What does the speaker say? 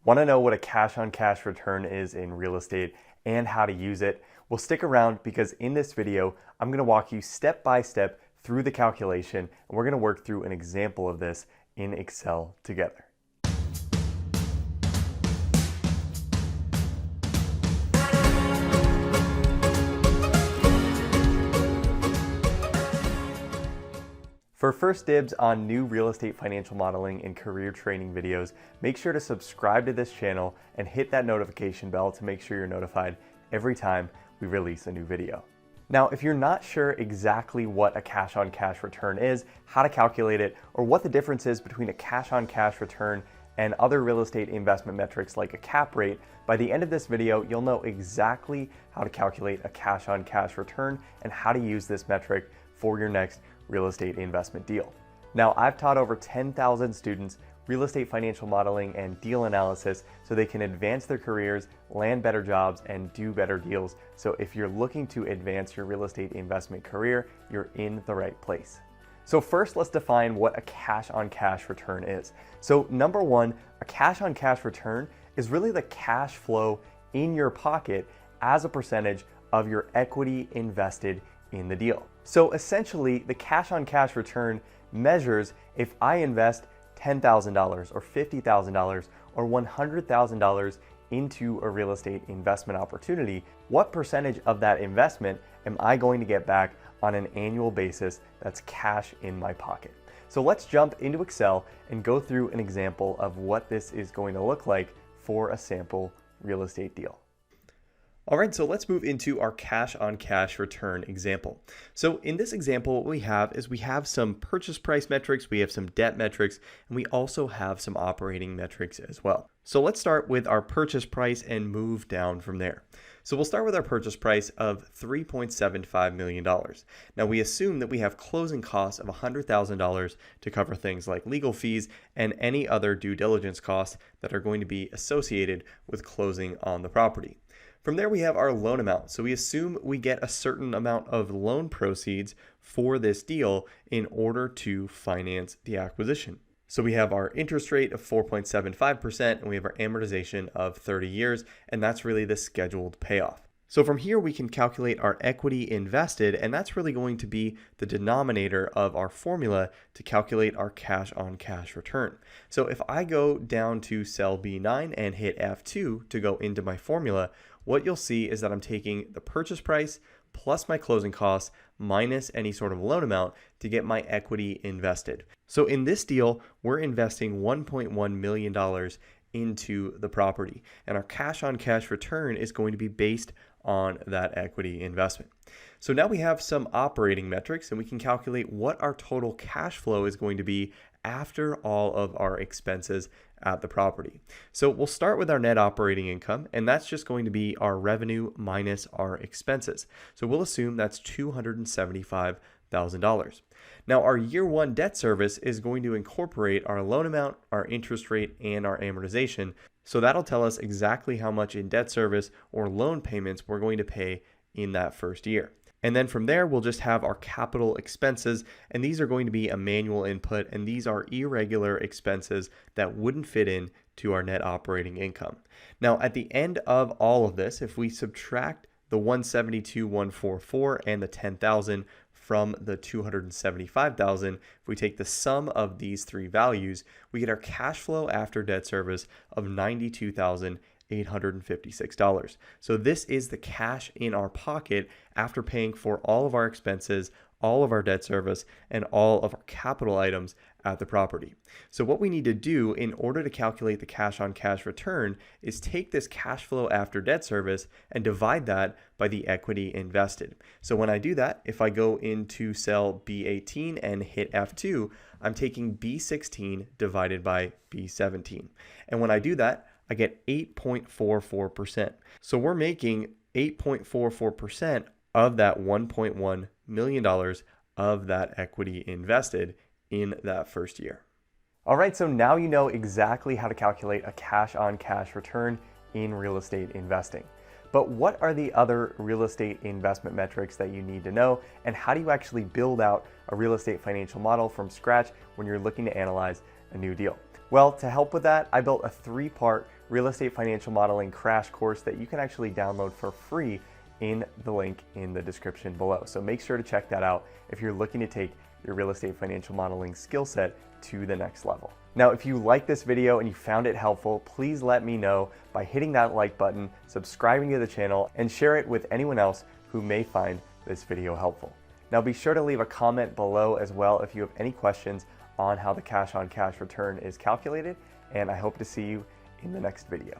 Want to know what a cash on cash return is in real estate and how to use it? Well, stick around because in this video, I'm going to walk you step by step through the calculation, and we're going to work through an example of this in Excel together. For first dibs on new real estate financial modeling and career training videos, make sure to subscribe to this channel and hit that notification bell to make sure you're notified every time we release a new video. Now, if you're not sure exactly what a cash on cash return is, how to calculate it, or what the difference is between a cash on cash return and other real estate investment metrics like a cap rate, by the end of this video, you'll know exactly how to calculate a cash on cash return and how to use this metric for your next real estate investment deal. Now, I've taught over 10,000 students real estate financial modeling and deal analysis so they can advance their careers, land better jobs, and do better deals. So if you're looking to advance your real estate investment career, you're in the right place. So first, let's define what a cash on cash return is. So number one, a cash on cash return is really the cash flow in your pocket as a percentage of your equity invested in the deal. So essentially, the cash on cash return measures if I invest $10,000 or $50,000 or $100,000 into a real estate investment opportunity, what percentage of that investment am I going to get back on an annual basis that's cash in my pocket? So let's jump into Excel and go through an example of what this is going to look like for a sample real estate deal. All right, so let's move into our cash on cash return example. So in this example, what we have some purchase price metrics, we have some debt metrics, and we also have some operating metrics as well. So let's start with our purchase price and move down from there. So we'll start with our purchase price of $3.75 million. Now we assume that we have closing costs of $100,000 to cover things like legal fees and any other due diligence costs that are going to be associated with closing on the property. From there, we have our loan amount. So we assume we get a certain amount of loan proceeds for this deal in order to finance the acquisition. So we have our interest rate of 4.75% and we have our amortization of 30 years, and that's really the scheduled payoff. So from here, we can calculate our equity invested, and that's really going to be the denominator of our formula to calculate our cash on cash return. So if I go down to cell B9 and hit F2 to go into my formula, what you'll see is that I'm taking the purchase price plus my closing costs minus any sort of loan amount to get my equity invested. So in this deal, we're investing $1.1 million into the property, and our cash on cash return is going to be based on that equity investment. So now we have some operating metrics, and we can calculate what our total cash flow is going to be after all of our expenses at the property. So we'll start with our net operating income, and that's just going to be our revenue minus our expenses. So we'll assume that's $275,000. Now our year one debt service is going to incorporate our loan amount, our interest rate, and our amortization. So that'll tell us exactly how much in debt service or loan payments we're going to pay in that first year. And then from there, we'll just have our capital expenses, and these are going to be a manual input, and these are irregular expenses that wouldn't fit in to our net operating income. Now, at the end of all of this, if we subtract the $172,144 and the $10,000 from the $275,000, if we take the sum of these three values, we get our cash flow after debt service of $92,856. So this is the cash in our pocket after paying for all of our expenses, all of our debt service, and all of our capital items at the property. So what we need to do in order to calculate the cash on cash return is take this cash flow after debt service and divide that by the equity invested. So when I do that, if I go into cell B18 and hit F2, I'm taking B16 divided by B17. And when I do that, I get 8.44%. So we're making 8.44% of that $1.1 million of that equity invested in that first year. All right, so now you know exactly how to calculate a cash on cash return in real estate investing. But what are the other real estate investment metrics that you need to know, and how do you actually build out a real estate financial model from scratch when you're looking to analyze a new deal? Well, to help with that, I built a 3-part real estate financial modeling crash course that you can actually download for free in the link in the description below. So make sure to check that out if you're looking to take your real estate financial modeling skill set to the next level. Now, if you like this video and you found it helpful, please let me know by hitting that like button, subscribing to the channel, and share it with anyone else who may find this video helpful. Now, be sure to leave a comment below as well if you have any questions on how the cash on cash return is calculated, and I hope to see you in the next video.